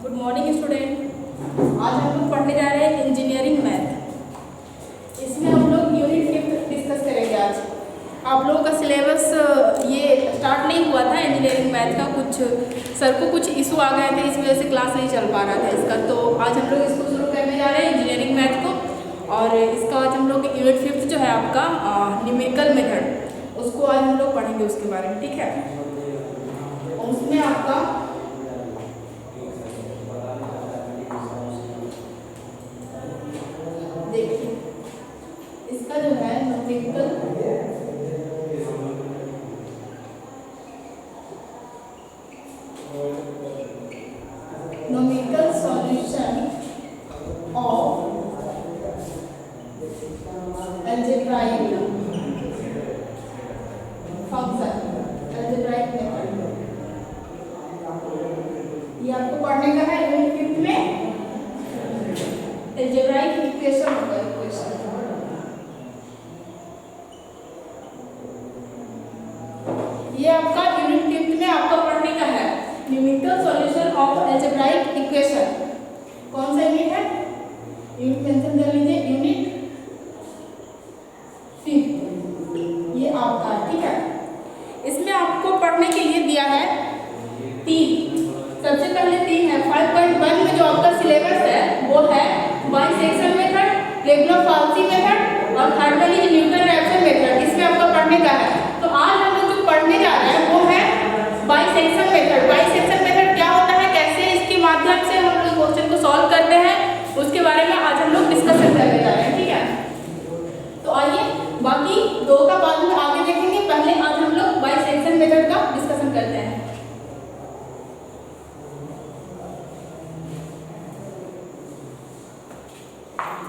Good morning student. आज हम लोग पढ़ने जा रहे हैं इंजीनियरिंग मैथ। इसमें हम लोग यूनिट 5 डिस्कस करेंगे। आज आप लोगों का सिलेबस ये स्टार्ट नहीं हुआ था इंजीनियरिंग मैथ का, कुछ सर को कुछ इशू आ गए थे, इस वजह से क्लास नहीं चल पा रहा था इसका। तो आज हम लोग इसको शुरू करने जा रहे हैं इंजीनियरिंग मैथ को। और इसका आज हम लोग यूनिट 5 जो है आपका न्यूमेरिकल मेथड, उसको आज हम लोग पढ़ेंगे उसके बारे में, ठीक है। उसमें आपका देखिए इसका जो है numerical solution of algebraic function, algebraic method, ये आपको पढ़ने का है यूनिट 5 में। algebraic इक्वेशन होगा, इक्वेशन ये आपका यूनिट 5 में आपको पढ़ने का है numerical solution of algebraic equation. कौन सा यूनिट है? यूनिट मेंशन कर लीजिए, यूनिट 5 ये आपका, ठीक है। इसमें आपको पढ़ने के लिए दिया है 3, सबसे पहले 3 है। 5.1 में जो आपका सिलेबस है वो है बाइसेक्शन मेथड, लेग्राफ-पाउची मेथड और फाइनली न्यूटन-रैप्सन मेथड। इसमें आपका पढ़ने का है। तो आज हम लोग जो पढ़ने जा रहे हैं वो है बाइसेक्शन मेथड। बाइसेक्शन मेथड क्या होता है, कैसे इसके माध्यम से हम लोग क्वेश्चन को सॉल्व करते हैं, उसके बारे में आज हम लोग डिस्कशन करने जा रहे हैं, ठीक है। तो आइए बाकी 2 का बाद में आगे देखेंगे, पहले आज हम लोग बाइसेक्शन मेथड का डिस्कशन करते हैं।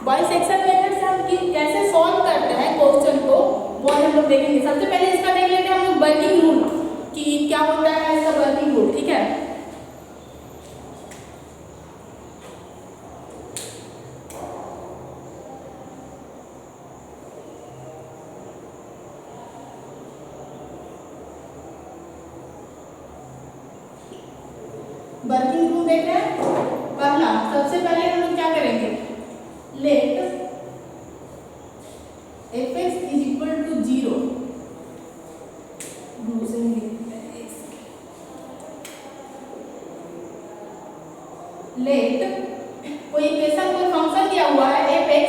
बाइसेक्शन मेथड से हम कैसे सॉल्व करते हैं क्वेश्चन को, वो हम लोग देखेंगे। सबसे पहले इसका देख लेते हैं हम लोग वर्किंग रूल कि क्या होता है इसका वर्किंग रूल, ठीक है। वर्किंग रूल देख रहे हैं। पहला, सबसे पहले हम लोग क्या करेंगे, let fx is equal to 0। Let कोई इक्वेशन, कोई फंक्शन दिया हुआ है fx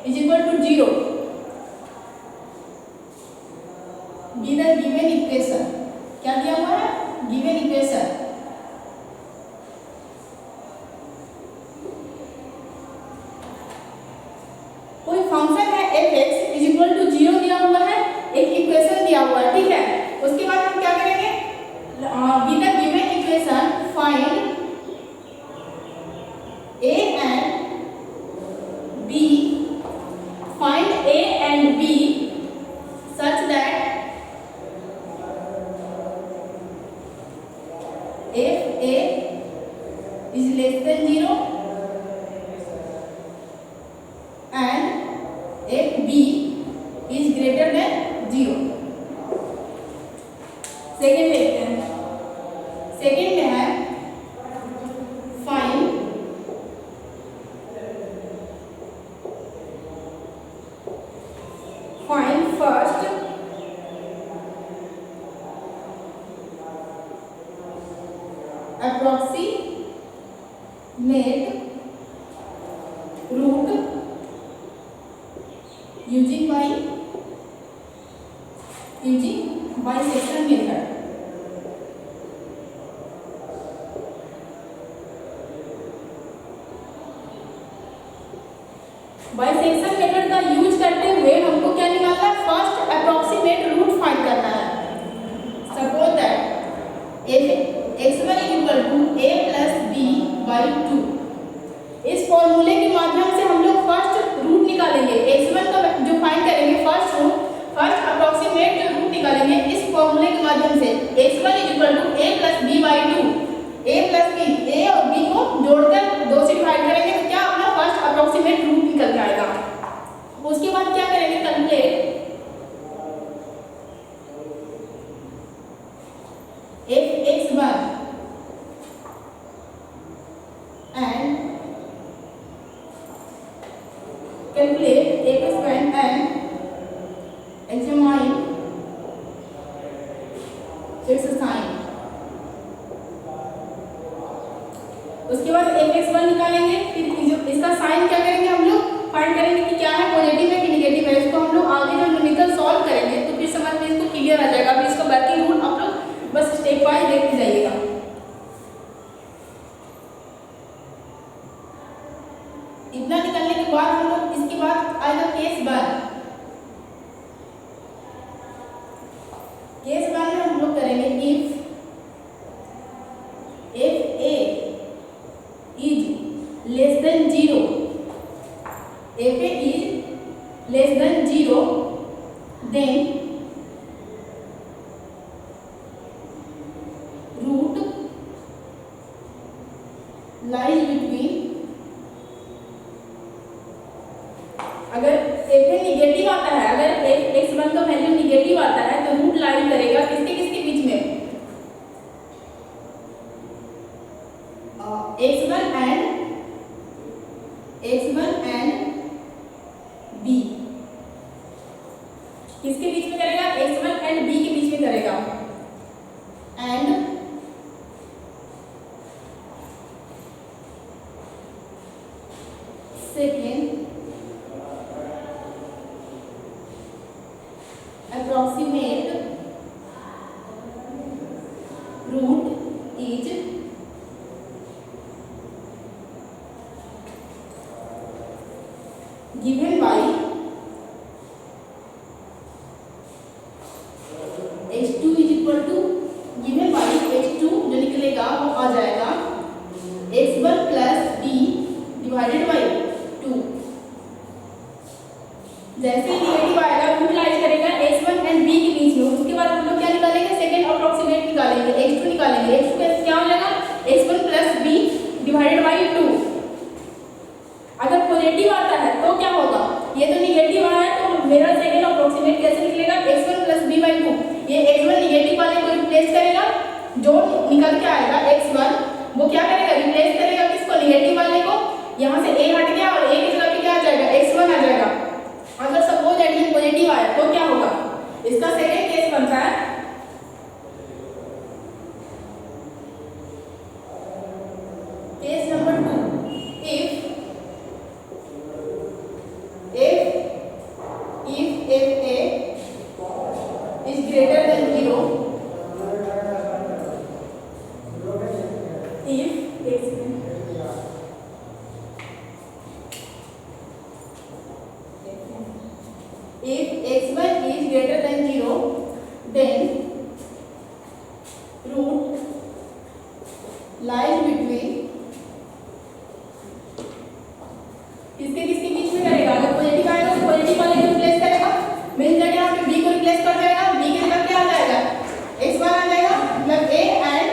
is equal to 0 be the given equation. क्या दिया हुआ है? Given equation. कोई फंक्शन है fx is equal to 0 दिया हुआ है, एक इक्वेशन दिया हुआ है, ठीक है। उसके बाद हम क्या करेंगे, with the given equation find a and b, find a and b such that if a is less than 0 and if b is greater than 0। Second देखते हैं। सेकेंड में है find first approximate root using bisection method। Bisection method का use करते हुए हमको क्या निकालना है, फर्स्ट अप्रोक्सीमेट रूट फाइंड करना है। Suppose that x1 is equal to a plus b by 2। इस फॉर्मूले के माध्यम से हम लोग फर्स्ट रूट निकालेंगे। x1 का जो फाइंड करेंगे फर्स्ट रूट, फर्स्ट अप्रोक्सीमेट जो रूट निकालेंगे इस फॉर्मूले के माध्यम से x1 is equal to a plus b by 2। a plus b, a और b को जोड़कर 2 से डिवाइड करेंगे तो क्या अपना फर्स्ट अप्रोक्सीमेट रूट निकल जाएगा। उसके बाद क्या करेंगे, कैलकुलेट fx1 x1 निकालेंगे, फिर जो इसका साइन क्या करेंगे हम लोग फाइंड करेंगे कि क्या है, पॉजिटिव है कि नेगेटिव है। इसको हम लोग आगे जब न्यूमेरिकल सॉल्व करेंगे तो फिर समझ में इसको क्लियर आ जाएगा। फिर इसका वर्किंग रूल आप लोग बस स्टेप वाइज देखते जाइएगा। इतना निकालने के बाद हम लोग इसके बाद आएगा केस 1। केस 1 में हम लोग करेंगे if a is less than 0, if a is less than 0, then root lies between, अगर f निगेटिव आता है, अगर x1 का वैल्यू निगेटिव आता है तो रूट लाई करेगा किसके किसके बीच में, x1 and b। किसके बीच में करेगा, x1 एंड b के बीच में करेगा। And second approximate root is given by x2 is equal to, given by x2 जो निकलेगा वो आ जाएगा x1 plus b divided by 2। जैसे ही निगेटिव आएगा रूट लाइज करेगा x1 एंड b के बीच में। उसके बाद हम लोग क्या निकालेंगे, सेकेंड अप्रोक्सीमेट निकालेंगे, x2 निकालेंगे। x2 का क्या हो जाएगा, x1 plus b divided by 2। अगर पॉजिटिव आता है तो क्या होगा, ये तो निगेटिव आया है तो मेरा सेकेंड अप्रोक्सीमेट कैसे निकलेगा, x1 प्लस b बाई 2। ये x1 निगेटिव वाले को रिप्लेस करेगा, जो निकल के आएगा x1 वो क्या करेगा, रिप्लेस करेगा किसको, निगेटिव वाले को। यहाँ से a हट गया और a की जगह पे क्या आ जाएगा, x1 आ जाएगा। अगर सपोज दैट ये पॉजिटिव आया तो क्या होगा, इसका सेकेंड केस बनता है case number 2। if a is greater than 0, if x1 is greater than 0, then root lies between, किसके किसके बीच में करेगा, अगर पॉजिटिव आएगा तो पॉजिटिव वाले को रिप्लेस करेगा, मींस दैट यहाँ पे b को रिप्लेस कर देगा, b की जगह क्या आ जाएगा, x1 आ जाएगा, मतलब a एंड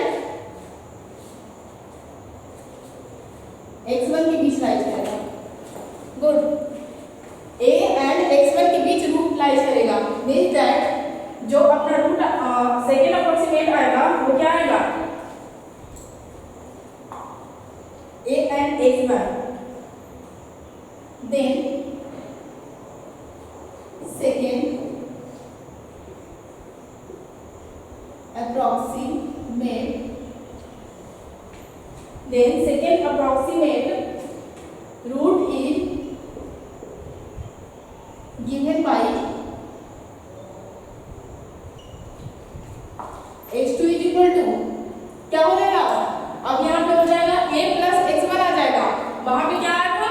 x1 के बीच लाइज करेगा। गुड, a एंड x1 के बीच रूट लाइज करेगा, मींस दैट जो अपना रूट सेकेंड अप्रोक्सीमेट आएगा वो क्या आएगा, a and x1। then second approximate root is given by x2 is equal to, क्या हो जाएगा, अब यहाँ पे हो जाएगा a प्लस x1 आ जाएगा, वहां पे क्या आया था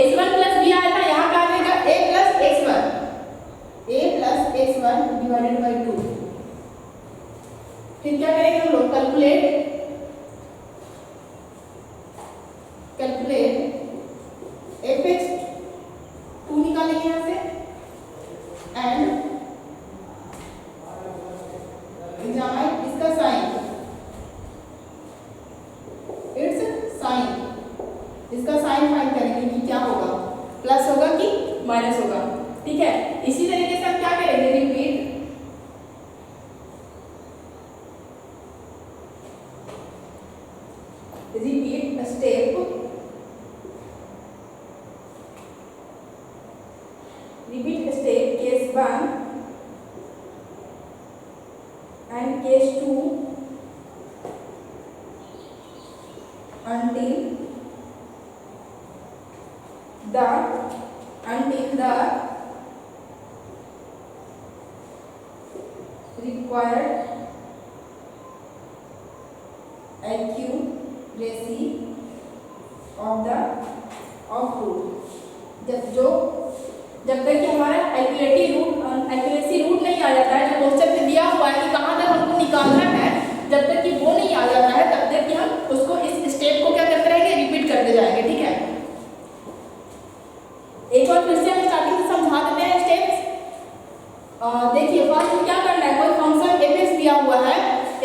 x1 प्लस b आया था, यहाँ पे आ जाएगा a plus x1 divided by 2। फिर क्या करेंगे हम लोग, कैलकुलेट fx2 निकालेंगे यहाँ से एंड एग्जामाइन इसका साइन, इट्स साइन, इसका साइन फाइंड करेंगे कि क्या होगा, प्लस होगा कि माइनस होगा। ठीक है, इसी तरीके से हम क्या करेंगे, repeat step, case 1 and case 2 until required accuracy of root। जब तक कि हमारा एक्यूरेसी रूट नहीं आ जाता है, जो क्वेश्चन में दिया हुआ है कि कहाँ तक हमको निकालना है, जब तक कि वो नहीं आ जाता है तब तक कि हम उसको इस स्टेप को क्या करते रहेंगे, रिपीट करते जाएंगे। ठीक है, एक बार फिर से हम स्टार्टिंग से समझा देते हैं स्टेप्स। देखिए फर्स्ट में क्या करना है, कोई फंक्शन fx दिया हुआ है,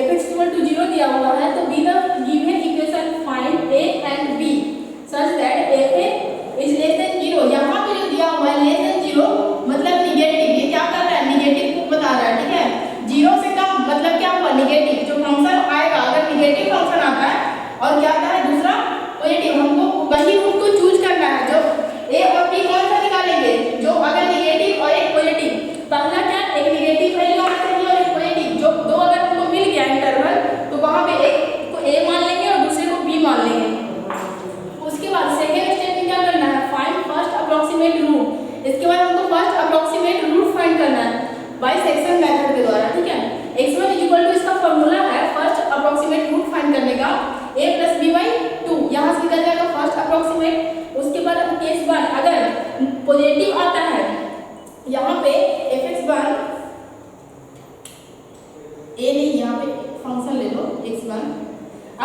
fx इक्वल टू 0 दिया हुआ है, तो B the given equation find a and b such that fa is less than 0। यहाँ पे जो दिया हुआ है लेस देन 0 मतलब निगेटिव, ये क्या कर रहा है, निगेटिव को बता रहा है। ठीक है, 0 से कम मतलब क्या हुआ, निगेटिव। जो फंक्शन आएगा अगर निगेटिव फंक्शन आता है और क्या आता है दूसरा पॉजिटिव, हमको वही रूट को चूज करना है। जो a और b कौन सा निकालेंगे, जो अगर निगेटिव और एक पॉजिटिव, पहला क्या एक निगेटिव वैल्यू आना चाहिए और एक पॉजिटिव, जो दो अगर हमको मिल गया इंटरवल तो वहां पे एक को a मान लेंगे और दूसरे को b मान लेंगे। उसके बाद सेकंड स्टेप में क्या करना है, फाइंड फर्स्ट अप्रोक्सीमेट रूट। इसके बाद हमको फर्स्ट अप्रोक्सीमेट रूट फाइंड करना है बाइसेक्शन मेथड के द्वारा। ठीक है, x1 इक्वल टू इसका फार्मूला है फर्स्ट अप्रोक्सीमेट रूट फाइंड करने का a + b/2, यहां से निकल जाएगा फर्स्ट अप्रोक्सीमेट। उसके बाद हम केस 1 अगर पॉजिटिव आता है, यहाँ पे fx1 a नहीं, यहाँ पे फंक्शन ले लो x1,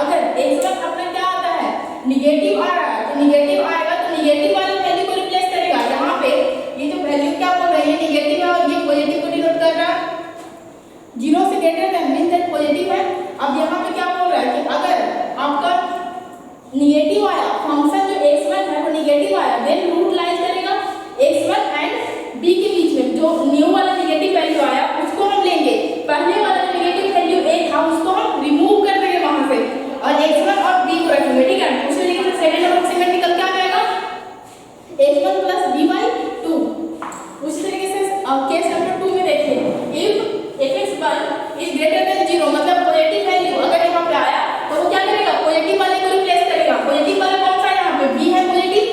अगर x1 अपना क्या आता है निगेटिव आ रहा है, तो निगेटिव आएगा तो निगेटिव वाली वैल्यू को रिप्लेस करेगा। यहाँ पे ये जो वैल्यू क्या बोल रही है, निगेटिव है और ये पॉजिटिव को डिनोट कर रहा है, 0 से greater than mean that positive है। अब यहाँ पे क्या बोल रहा है कि अगर आपका निगेटिव आया, फंक्शन जो x1 है वो निगेटिव आया, देन रूट लाइज करेगा x1 एंड b के बीच में। जो न्यू वाला निगेटिव वैल्यू आया उसको हम लेंगे, पहले वाला निगेटिव वैल्यू a था उसको हम रिमूव कर देंगे वहां से और x1 और b को रखेंगे। ठीक है, उसी तरीके से सेकंड अप्रोक्सीमेट निकल के आ जाएगा x1 + b/2। उसी तरीके से केस नंबर 2 में देखिए, if fx1 is greater than 0 मतलब पॉजिटिव वैल्यू अगर यहाँ पे आया तो वो क्या करेगा, पॉजिटिव वाले को रिप्लेस करेगा। पॉजिटिव वाला कौन सा है, यहाँ पे b है पॉजिटिव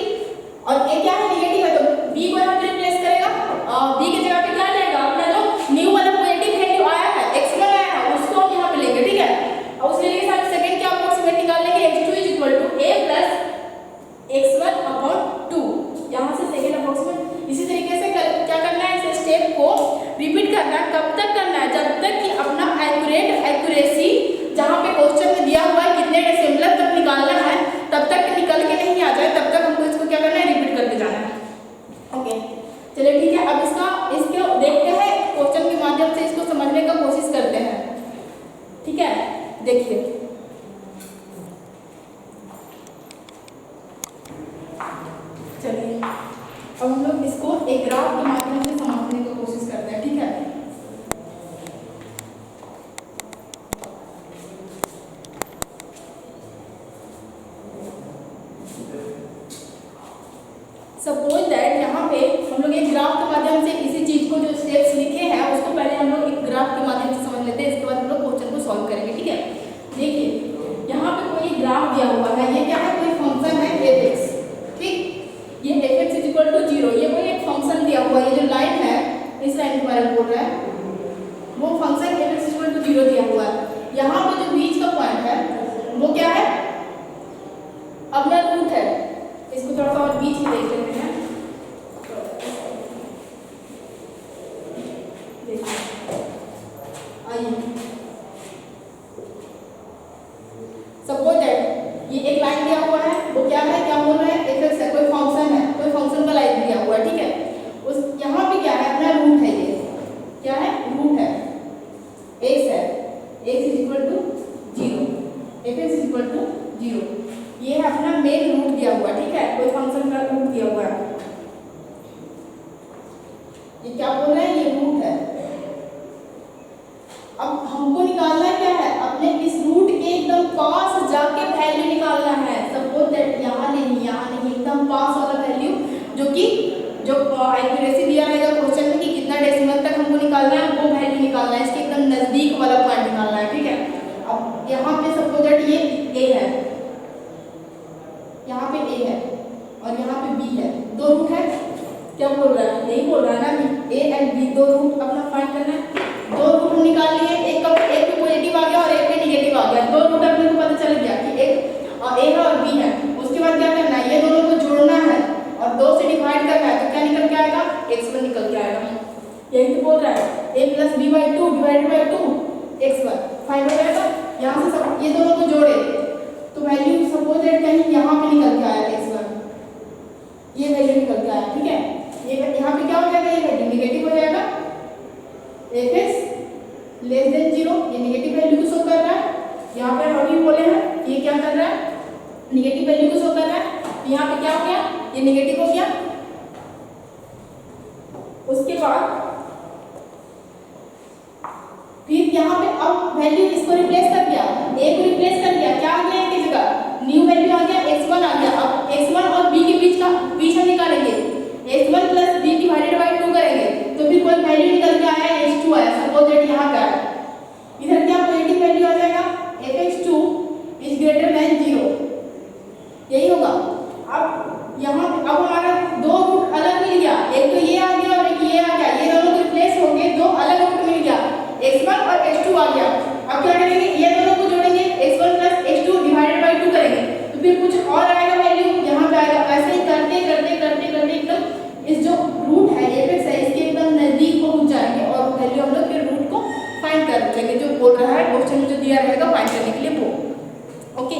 और a क्या है निगेटिव है, तो b को यहाँ पे रिप्लेस करेगा। b की जगह पे क्या लेगा, अपना जो न्यू वाला पॉजिटिव वैल्यू आया है x1 आया है उसको हम यहाँ पे लेंगे। ठीक है, और उसी तरीके से हम सेकंड क्या अप्रोक्सीमेट निकाल लेंगे, x2 = a + x1/2, यहाँ से सेकंड अप्रोक्सीमेट। इसी तरीके से क्या करना है, इस स्टेप को रिपीट करना है। कब तक करना है, जब तक कि अपना एक्यूरेसी जहाँ पे क्वेश्चन में दिया हुआ है कितने डेसिमल तक निकालना है तब तक निकल के नहीं आ जाए, तब तक हमको इसको क्या करना है, रिपीट करते जाना है। ओके चलिए ठीक है, अब इसको देखते हैं, क्वेश्चन के माध्यम से इसको समझने का कोशिश करते हैं। ठीक है, देखिए चलिए अब हम लोग इसको एक ग्राफ के माध्यम से समझने की कोशिश करते हैं। ठीक है, सपोज दैट यहाँ पे हम लोग एक ग्राफ के माध्यम से इसी चीज को जो स्टेप्स लिखे हैं उसको पहले हम लोग एक ग्राफ के माध्यम से समझ लेते हैं, इसके बाद हम लोग क्वेश्चन को सॉल्व करेंगे। ठीक है, देखिए यहाँ पे कोई ग्राफ दिया हुआ है, ये क्या है, कोई फंक्शन है fx। ठीक, ये fx = 0, ये कोई एक फंक्शन दिया हुआ है, ये जो लाइन है इस लाइन के बारे में बोल रहा है, वो फंक्शन fx = 0 दिया हुआ है। यहाँ पे जो बीच का पॉइंट है वो क्या है, अपना रूट है। इसको थोड़ा सा और बीच में देख लेते हैं। आइए सपोज दैट ये एक लाइन दिया हुआ है, वो क्या है, क्या बोल रहे हैं, fx है, कोई फंक्शन है, कोई फंक्शन का लाइन दिया हुआ है। ठीक है, उस यहाँ पे क्या है, अपना रूट है, ये क्या है, रूट है, x है, x = 0, fx = 0, ये है अपना मेन रूट दिया हुआ। ठीक है, कोई फंक्शन का रूट दिया हुआ है, ये क्या बोल रहे हैं, ये रूट है। अब हमको निकालना क्या है, अपने इस रूट के एकदम पास जाके वैल्यू निकालना है। सपोज दैट यहाँ नहीं, एकदम पास वाला वैल्यू जो एक्यूरेसी दिया रहेगा क्वेश्चन में कि कितना डेसिमल तक हमको निकालना है, वो वैल्यू निकालना है, इसके एकदम नजदीक वाला पॉइंट निकालना है। ठीक है, अब यहाँ पे सपोज दैट ये a है, यहाँ पे a है और यहाँ पे b है, दो रूट है। क्या बोल रहा है, यही बोल रहा है ना कि a एंड b दो रूट अपना फाइंड करना है। दो रूट निकाल x1 निकल के आएगा। यही तो बोल रहा है a plus B by two divided by 2 x1 find हो जाएगा। यहाँ से सब ये दोनों को जोड़े तो वैल्यू सपोज दैट कहीं यहाँ पे निकल के आया x1, ये वैल्यू निकल के आया, ठीक है। ये यहाँ पे क्या हो जाएगा, ये वैल्यू नेगेटिव हो जाएगा, fx लेस देन 0, ये नेगेटिव वैल्यू को शो कर रहा है। यहाँ पे अभी बोले हैं ये क्या कर रहा है, नेगेटिव वैल्यू को शो कर रहा है। यहाँ पे क्या हो गया, ये नेगेटिव हो गया। उसके बाद फिर यहाँ पे अब वैल्यू इसको रिप्लेस कर दिया, a को रिप्लेस कर दिया, क्या आ गया इनकी जगह, न्यू वैल्यू आ गया, x1 आ गया। अब x1 और b के बीच हम निकालेंगे, x1 plus b divided by 2 करेंगे तो फिर कोई वैल्यू निकल के आया, h2 आया, सपोज दैट यहाँ का है। इधर क्या पॉजिटिव वैल्यू आ जाएगा, fx2 इज ग्रेटर देन 0, यही होगा। अब यहाँ अब हमारा दो रूट अलग मिल गया, एक तो ये आ गया और एक ये आ गया, ये दोनों को रिप्लेस होंगे, दो अलग रूट मिल गया, x1 और x2 आ गया। अब क्या करेंगे, ये दोनों को जोड़ेंगे, x1 plus x2 divided by 2 करेंगे तो फिर कुछ और आएगा वैल्यू यहाँ पे आएगा। ऐसे ही करते करते करते करते एकदम इस जो रूट है fx है इसके एकदम नजदीक पहुंच जाएंगे और वैल्यू हम लोग फिर रूट को फाइंड कर लेंगे, जो बोल रहा है क्वेश्चन में जो दिया रहेगा फाइंड करने के लिए वो। ओके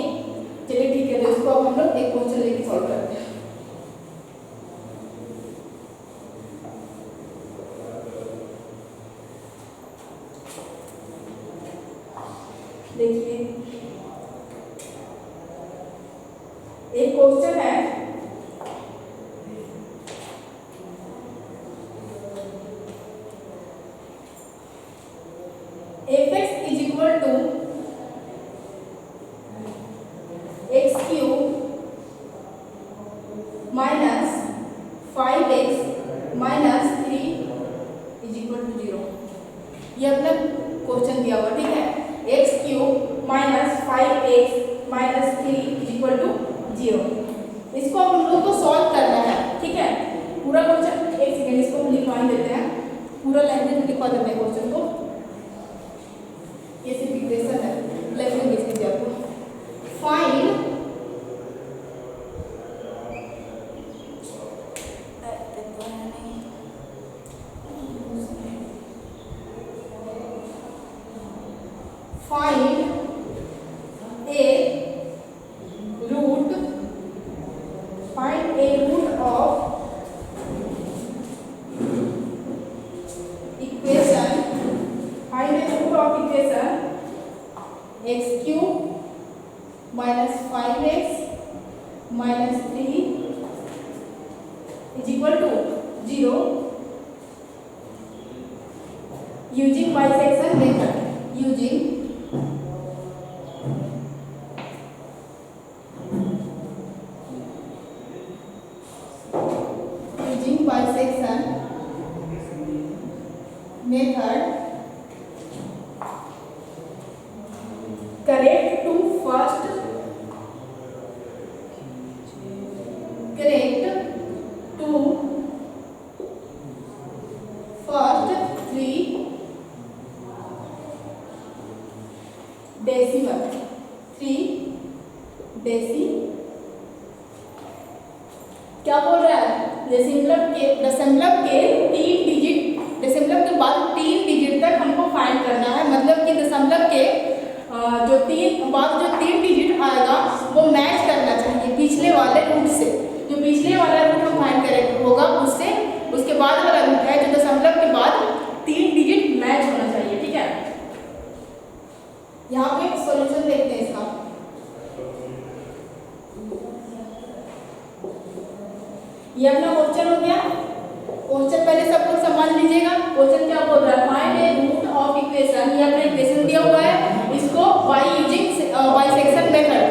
चलिए ठीक है, तो इसको अब हम लोग एक क्वेश्चन लेके सॉल्व करते हैं। देखिए एक क्वेश्चन है, fx is equal to x cube minus 5x minus 3 is equal to 0। ये अपना क्वेश्चन दिया हुआ, ठीक है। x cube minus 5x minus 3 is equal to 0। इसको हम लोग को सॉल्व करना है, ठीक है। पूरा क्वेश्चन, एक सेकेंड इसको हम लिखवा देते हैं, पूरा लैंग्वेज में लिखवा देते हैं क्वेश्चन को। ये सिर्फ इक्वेशन है, लैंग्वेज लिख दीजिए आपको। Find find a root of equation, x cube minus 5x minus 3 is equal to 0 using bisection method, using bisection method correct to first three decimal, 3 decimal. क्या बोल रहा है, दशमलव के 3 डिजिट, दशमलव के बाद 3 डिजिट तक हमको फाइंड करना है। मतलब कि दशमलव के जो 3 डिजिट आएगा वो मैच करना चाहिए पिछले वाले रूट से। जो पिछले वाला रूट हम फाइंड करेंगे होगा उससे, उसके बाद वाला रूट है जो दशमलव के बाद 3 डिजिट मैच होना चाहिए, ठीक है। यहाँ पे सॉल्यूशन देखते हैं इसका। ये अपना क्वेश्चन हो गया। क्वेश्चन पहले सब कुछ समझ लीजिएगा। क्वेश्चन क्या बोल रहा है, find a root of equation. ये अपना इक्वेशन दिया हुआ है, इसको बाइसेक्शन मेथड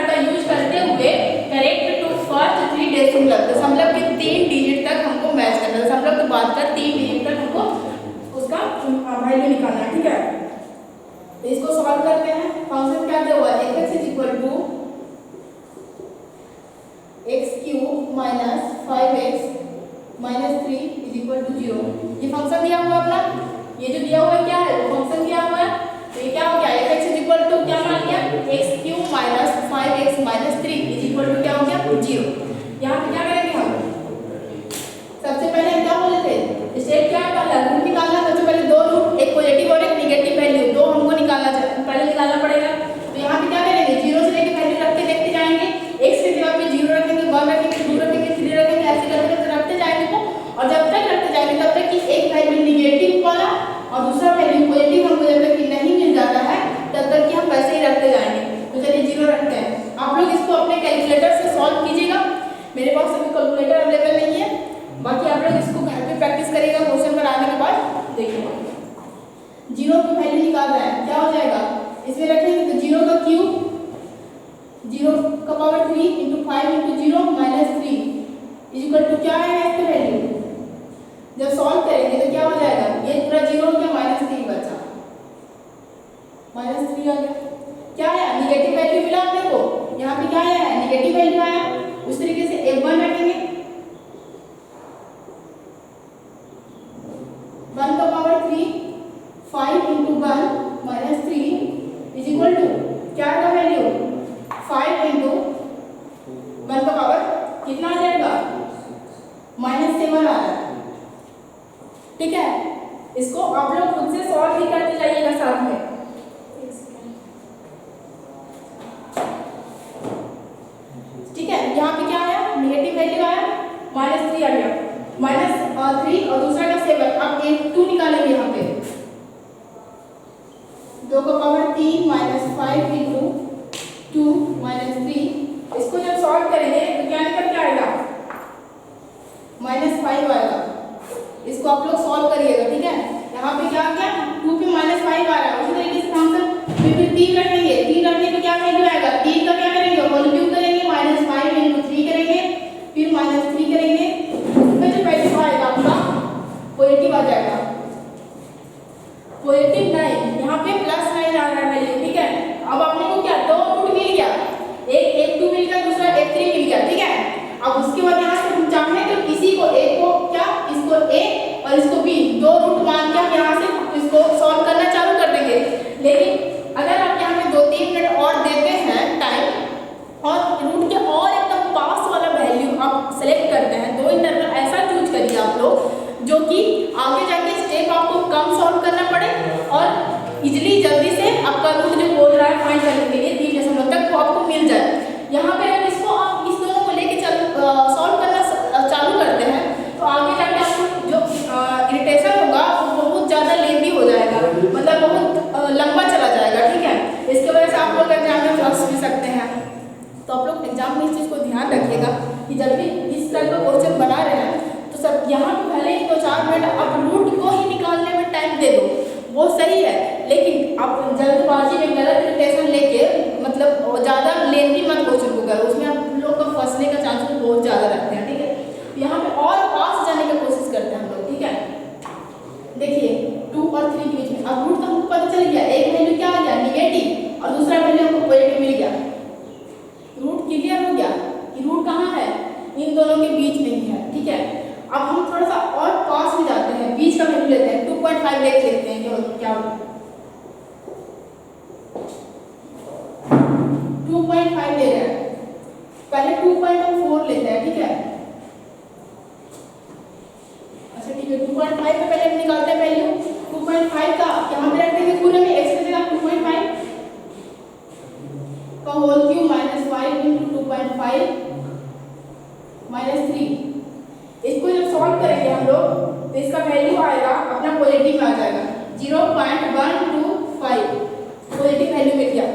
का यूज करते हुए करेक्ट टू फर्स्ट 3 डेसिमल, दशमलव के 3 डिजिट तक हमको मैच करना है। दशमलव के बाद का 3 डिजिट तक हमको उसका वैल्यू निकालना है, ठीक है। तो इसको सॉल्व करते हैं। फंक्शन क्या दिया हुआ है, fx is equal to x cube minus 5x minus 3 is equal to 0। ये फंक्शन दिया हुआ अपना, ये जो दिया हुआ है क्या है, वो फंक्शन दिया हुआ है। तो ये क्या हो गया, fx इज इक्वल टू क्या मान लिया, x cube minus 5x minus 3 is equal to क्या हो गया 0। यहाँ पे क्या करेंगे हम, सबसे जीरो की वैल्यू निकाल रहा है, क्या हो जाएगा, इसमें रखेंगे तो जीरो का क्यूब, जीरो का power 3 into 5 into zero minus 3 equal to क्या है इसका वैल्यू, जब सॉल्व करेंगे तो क्या हो जाएगा, ये पूरा जीरो हो गया, माइनस 3 बचा, माइनस 3 आ गया, क्या आया, निगेटिव वैल्यू मिला अपने को, यहाँ पे क्या आया है, निगेटिव वैल्यू आया। उस तरीके से f1 रखेंगे, 1 का power 3 5 into 1 minus 3 is equal to क्या का वैल्यू 5 इंटू 1 का पावर कितना आ जाएगा, -7 आ रहा है। ठीक है, इसको आप लोग खुद से सॉल्व भी करते जाइएगा साथ में। ठीक है, यहाँ पे क्या आया, नेगेटिव वैल्यू आया, -3 आ गया, -3 और दूसरा का 7। अब 2 निकालेंगे यहाँ पे, 2 का पावर 3 -5 इंटू 2 -3, इसको जब सॉल्व करेंगे तो क्या निकल के आएगा, -5 आएगा। इसको आप लोग सॉल्व करिएगा। ठीक है, यहाँ पे क्या आ गया, 2 पे -5 आ रहा है, उसी तरीके से फंक्शन फिर 3 रखेंगे, 3 रखने पे क्या वैल्यू आएगा, 3 का क्या करेंगे, होल क्यूब करेंगे, -5 इंटू 3 करेंगे, फिर -3 करेंगे, उसमें जो वैल्यू आएगा आपका पॉजिटिव आ जाएगा, पॉजिटिव नहीं, यहाँ पे +9 आ रहा है वैल्यू। ठीक है, अब आपने को क्या, 2 रूट मिल गया, एक 2 मिल गया, दूसरा एक 3 मिल गया। ठीक है, अब उसके बाद यहाँ से हम चाहें तो इसी को a को क्या, इसको a और इसको b, 2 रूट मान के हम यहाँ से इसको सॉल्व करना चालू कर देंगे। लेकिन अगर आप यहाँ पे 2-3 मिनट और देते हैं टाइम और रूट के और एकदम पास वाला वैल्यू आप सेलेक्ट करते हैं, 2 इंटरवल ऐसा चूज करिए आप लोग जो कि आगे जाके स्टेप आपको कम सॉल्व करना पड़े और इजिली जल्दी से आपका रूट जो बोल रहा है फाइंड करने के लिए 3 तक वो आपको मिल जाए। यहाँ पे अगर इसको आप इस दोनों को लेके सॉल्व करना चालू करते हैं तो आगे जाके आपको जो इरिटेशन होगा वो बहुत ज़्यादा लेंथी हो जाएगा, मतलब बहुत लंबा चला जाएगा। ठीक है, इसके वजह से आप लोग एग्जाम में फंस भी सकते हैं। तो आप लोग एग्जाम में इस चीज़ को ध्यान रखिएगा कि जब भी इस तरह का क्वेश्चन बना रहे हैं तो सब यहाँ पे भले ही 2-4 मिनट आप रूट को ही निकालने में टाइम दे दो, वो सही है, लेकिन आप जल्दबाजी में गलत इरिटेशन लेके मतलब ज़्यादा लेंथी मत क्वेश्चन को करो, उसमें आप लोग का फंसने का चांसेस बहुत ज़्यादा रहते हैं। ठीक है, यहाँ पे और पास जाने की कोशिश करते हैं हम लोग। ठीक है, देखिए 2 और 3 के बीच में अब रूट तो हमको पता चल गया, एक वैल्यू क्या आ गया, निगेटिव, और दूसरा वैल्यू हमको पॉजिटिव मिल गया। रूट क्लियर हो गया कि रूट कहाँ है, इन दोनों के बीच में ही है। ठीक है, अब हम थोड़ा सा और पास में जाते हैं, बीच का वैल्यू लेते हैं, 2.5 लेते हैं, क्या होगा 2.5 ले रहे हैं, पहले 2.4 लेते हैं। ठीक है, अच्छा ठीक है, 2.5 पे पहले निकालते हैं वैल्यू, 2.5 का यहाँ पे रख देंगे पूरे में, x की जगह 2.5 का होल क्यूब -5 इंटू 2.5 -3। इसको जब सॉल्व करेंगे हम लोग तो इसका वैल्यू आएगा अपना पॉजिटिव में आ जाएगा, 0.125 पॉजिटिव वैल्यू मिल गया।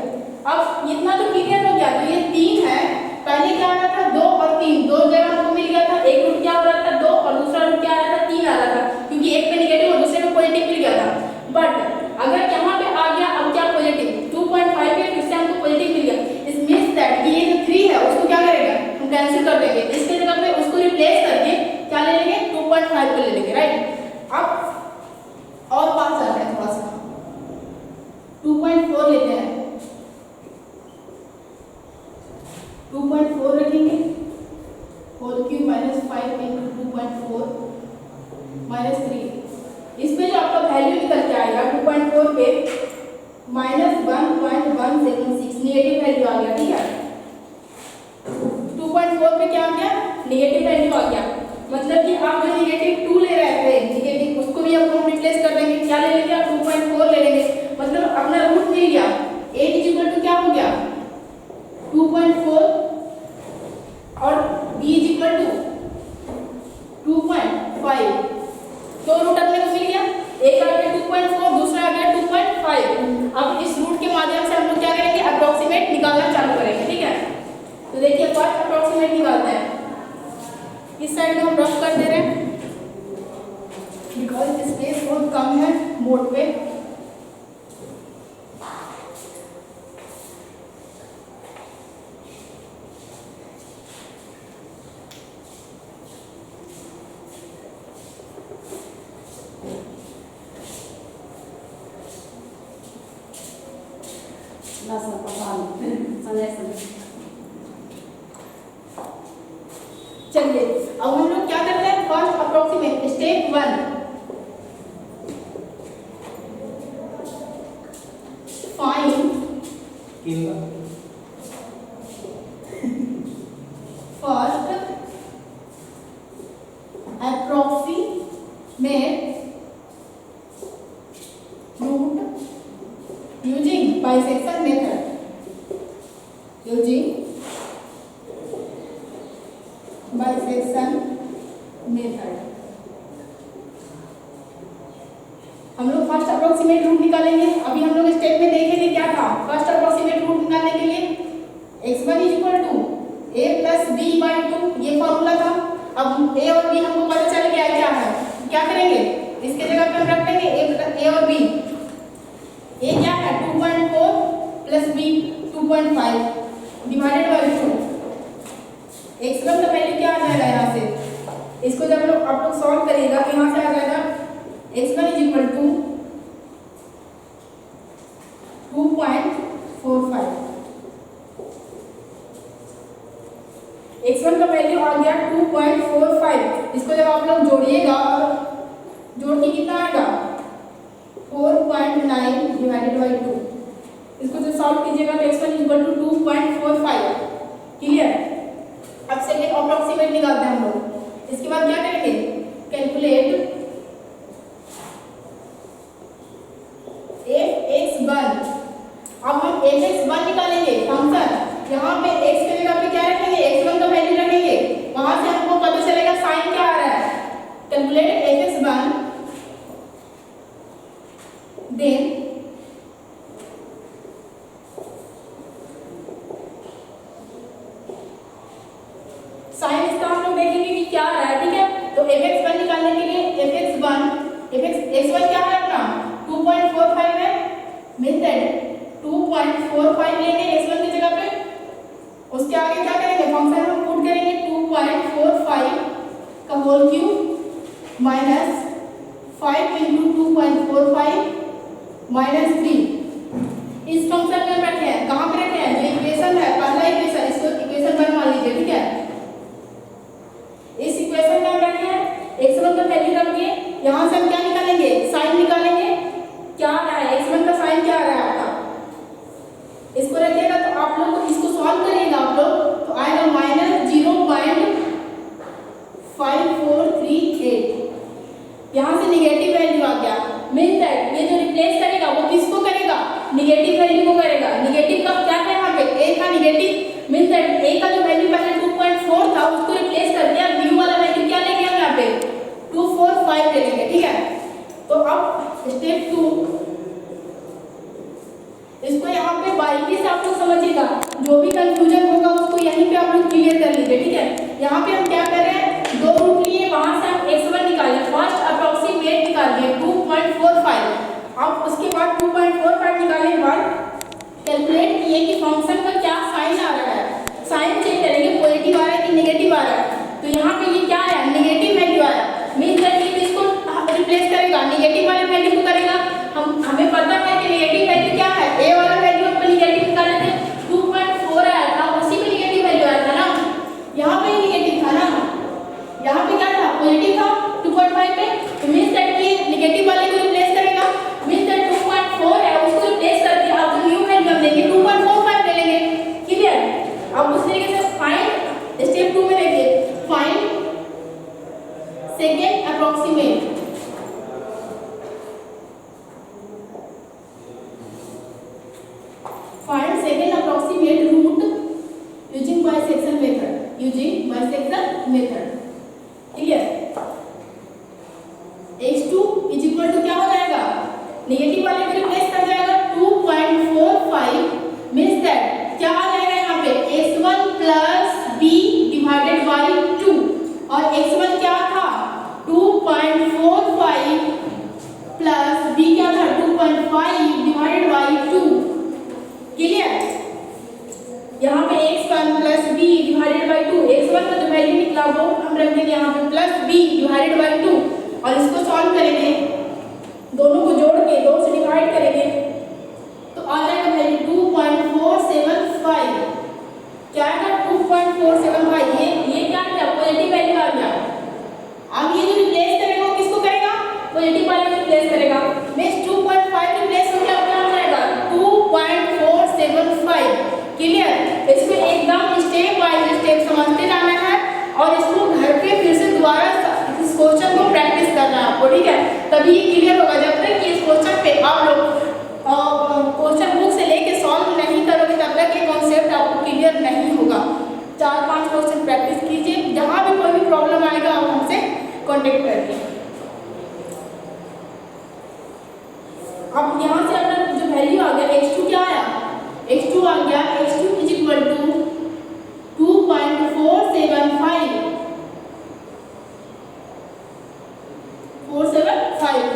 अब इतना तो क्लियर हो गया, तो ये 3 है, पहले क्या आ रहा था 2 और 3, 2 जगह हमको मिल गया था, एक रूट क्या हो रहा था 2 और दूसरा रूट क्या आ रहा था 3 आ रहा था, क्योंकि एक पे निगेटिव और दूसरे पे पॉजिटिव मिल गया था। बट अगर यहाँ पे आ गया अब क्या पॉजिटिव, 2.5 पे फिर से हमको पॉजिटिव मिल गया, इट मींस दैट कि ये जो 3 है उसको क्या करेगा, हम कैंसिल कर देंगे, इसके जगह पे उसको रिप्लेस करके क्या ले लेंगे, 2.5 को ले लेंगे। राइट, अब और पास जाते हैं थोड़ा सा, 2.4 लेते हैं, 2.4 रखेंगे, होल क्यूब -5 इंटू 2.4 -3, इस पे जो आपका वैल्यू निकल के आएगा 2.4 पे -1.176 निगेटिव वैल्यू आ गया। ठीक है, 2.4 पे क्या आ गया, निगेटिव वैल्यू आ गया, मतलब कि आप जो -2 ले रहे थे निगेटिव, उसको भी अब हम रिप्लेस कर देंगे, क्या ले लेंगे, आप 2.4 ले लेंगे, मतलब अपना रूट मिल गया, 8 क्या हो गया 2.4 और b = 2.5, तो रूट अपने को मिल गया, एक आ गया 2.4, दूसरा आ गया 2.5। अब इस रूट के माध्यम से हम लोग क्या करेंगे, अप्रोक्सीमेट निकालना चालू करेंगे। ठीक है, तो देखिए फर्स्ट अप्रोक्सीमेट निकालते हैं, इस साइड में हम रफ कर दे रहे हैं बिकॉज स्पेस बहुत कम है बोर्ड पे। चलिए अब हम लोग क्या करते हैं, first approximate step 1, find first approximate root using bisection method, using bisection method. हम लोग फर्स्ट अप्रोक्सीमेट रूट निकालेंगे। अभी हम लोग स्टेप में देखेंगे क्या था। फर्स्ट अप्रोक्सीमेट रूट निकालने के लिए x1 equal to a plus B by 2 ये फॉर्मूला था। अब a और b हमको पता चल गया क्या है, क्या करेंगे, इसके जगह पे हम रख देंगे a और b। a क्या है 2.4 plus b 2.5 divided by 2। x1 का वैल्यू क्या आ जाएगा यहाँ से, इसको जब लोग आप लोग सॉल्व करिएगा तो यहाँ से आ जाएगा x1 is equal to 2.45। x1 का वैल्यू आ गया 2.45। इसको जब आप लोग जोड़िएगा और जोड़ के कितना आएगा 4.9 डिवाइडेड बाई 2। इसको जब सॉल्व कीजिएगा तो x1 is equal to 2.45। Clear. अब सेकेंड अप्रोक्सीमेट निकालते हैं हम लोग। इसके बाद क्या करेंगे, कैलकुलेट fx1। अब हम fx1 निकालेंगे फंक्शन। यहाँ पे x के जगह पे क्या रखेंगे, x1 का वैल्यू रखेंगे, वहां से हमको पता चलेगा साइन क्या आ रहा है। कैलकुलेट fx1 देन साइन इसका हम लोग देखेंगे कि क्या आ रहा है। ठीक है, तो fx1 निकालने के लिए x1 क्या है अपना 2.45 है, मींस दैट 2.45 लेंगे x1 की जगह पे। उसके आगे क्या करेंगे, फंक्शन हम पुट करेंगे 2.45 का whole cube minus 5 into 2.45 minus 3। इस फंक्शन में रखे हैं, कहाँ पे रखे हैं, जो इक्वेशन है पहला इक्वेशन, इसको इक्वेशन 1 मान लीजिए। ठीक है, इस इक्वेशन में हम रखे हैं x1 का वैल्यू रख दिए। यहाँ से हम क्या निकालेंगे, साइन निकालेंगे। क्या आ रहा है, x1 का साइन क्या आ रहा है आपका, इसको रखिएगा तो आप लोग इसको सॉल्व करिएगा आप लोग तो आएगा माइनस 0.5438। यहाँ से निगेटिव वैल्यू आ गया, मीन दैट ये जो रिप्लेस करेगा वो किसको करेगा, निगेटिव वैल्यू को करेगा। निगेटिव का क्या था यहाँ पे, a का निगेटिव, मीन दैट a का जो वैल्यू पहले 2.4 था उसको रिप्लेस कर दिया, b वाला वैल्यू क्या लेंगे हम यहाँ पे 245 ले लेंगे। ठीक है, तो अब स्टेप 2, इसको यहाँ पे बारीकी से आप लोग समझिएगा, जो भी कंफ्यूजन होगा उसको यहीं पे आप लोग क्लियर कर लीजिए। ठीक है, यहाँ पे हम क्या कर रहे हैं, दो रूट लिए, वहां से हम x1 निकालिए, फर्स्ट अप्रोक्सीमेट निकालिए 2.45। अब उसके बाद 2.45 निकालने के बाद कैलकुलेट किए कि फंक्शन का क्या साइन आ रहा है। साइन चेक करेंगे पॉजिटिव आ रहा है कि नेगेटिव आ रहा है। तो यहाँ पे ये क्या है, नेगेटिव वैल्यू आ रहा है, मींस दैट ये इसको रिप्लेस करेगा, नेगेटिव वाले वैल्यू को करेगा। हमें पता है कि नेगेटिव वैल्यू क्या है, a वाला वैल्यू हम नेगेटिव निकाले थे 2.4 आया था, उसी में नेगेटिव वैल्यू आया था ना, यहाँ पे नेगेटिव था ना, यहाँ पे क्या था पॉजिटिव था 2.5 पे। तो मींस दैट ये नेगेटिव वाले को रिप्लेस करेगा, मींस दैट 2.4 है उसको रिप्लेस कर दिया। अब न्यू वैल्यू हम लेंगे 2.45 ले लेंगे। क्लियर। अब उस तरीके से फाइंड स्टेप 2 में देखिए, find second approximate. Find second approximate root using bisection method. Using bisection method. Clear? x2 is equal to क्या हो जाएगा, नेगेटिव वाले को रिप्लेस कर जाएगा 2.45, मींस दैट क्या आ जाएगा यहाँ पे x1 plus b divided by 2, और x1 क्या था 2.45 प्लस b क्या था 2.5 डिवाइडेड बाई 2। क्लियर। यहाँ पे x1 plus b divided by 2, x1 का जो वैल्यू निकला वो हम रख देंगे यहाँ पे प्लस b डिवाइडेड बाई 2, और इसको सॉल्व करेंगे, दोनों को जोड़ के 2 से डिवाइड करेंगे तो आ जाएगा वैल्यू 2.5 2.475 ये क्या क्या पॉजिटिव वैल्यू आ गया। अब ये जो रिप्लेस करेगा वो किसको करेगा, पॉजिटिव वाले को रिप्लेस करेगा। नेक्स्ट 2.5 रिप्लेस हो गया, क्या हो जाएगा 2.475। क्लियर। इसमें एकदम स्टेप बाय स्टेप समझते जाना है और इसको घर पे फिर से दोबारा इस क्वेश्चन को प्रैक्टिस करना है आपको, ठीक है, तभी ये क्लियर होगा। जब तक कि इस क्वेश्चन पे आप लोग क्वेश्चन बुक से लेके सॉल्व नहीं करोगे तब तक ये कॉन्सेप्ट आपको क्लियर नहीं होगा। 4-5 क्वेश्चन प्रैक्टिस कीजिए, जहां भी कोई भी प्रॉब्लम आएगा आप हमसे कांटेक्ट करिए। अब यहाँ से अपना जो वैल्यू आ गया x2 क्या आया, x2 आ गया x2 इज इक्वल टू 2.475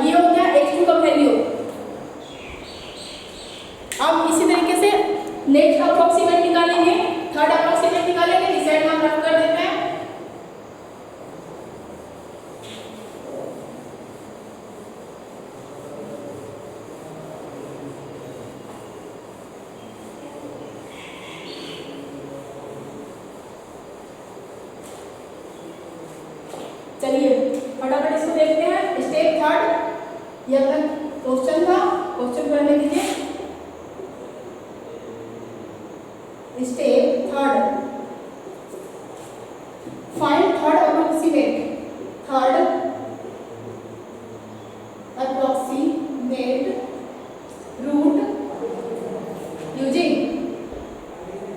ये हो गया x2 का वैल्यू। अब इसी तरीके से नेक्स्ट अप्रोक्सीमेट निकालेंगे, थर्ड अप्रोक्सीमेट निकालेंगे, इस साइड में हम रख कर देते हैं। चलिए फटाफट इसको देखते हैं। स्टेप थर्ड, ये अपना क्वेश्चन था, क्वेश्चन करने दीजिए। Step third, find third approximate root using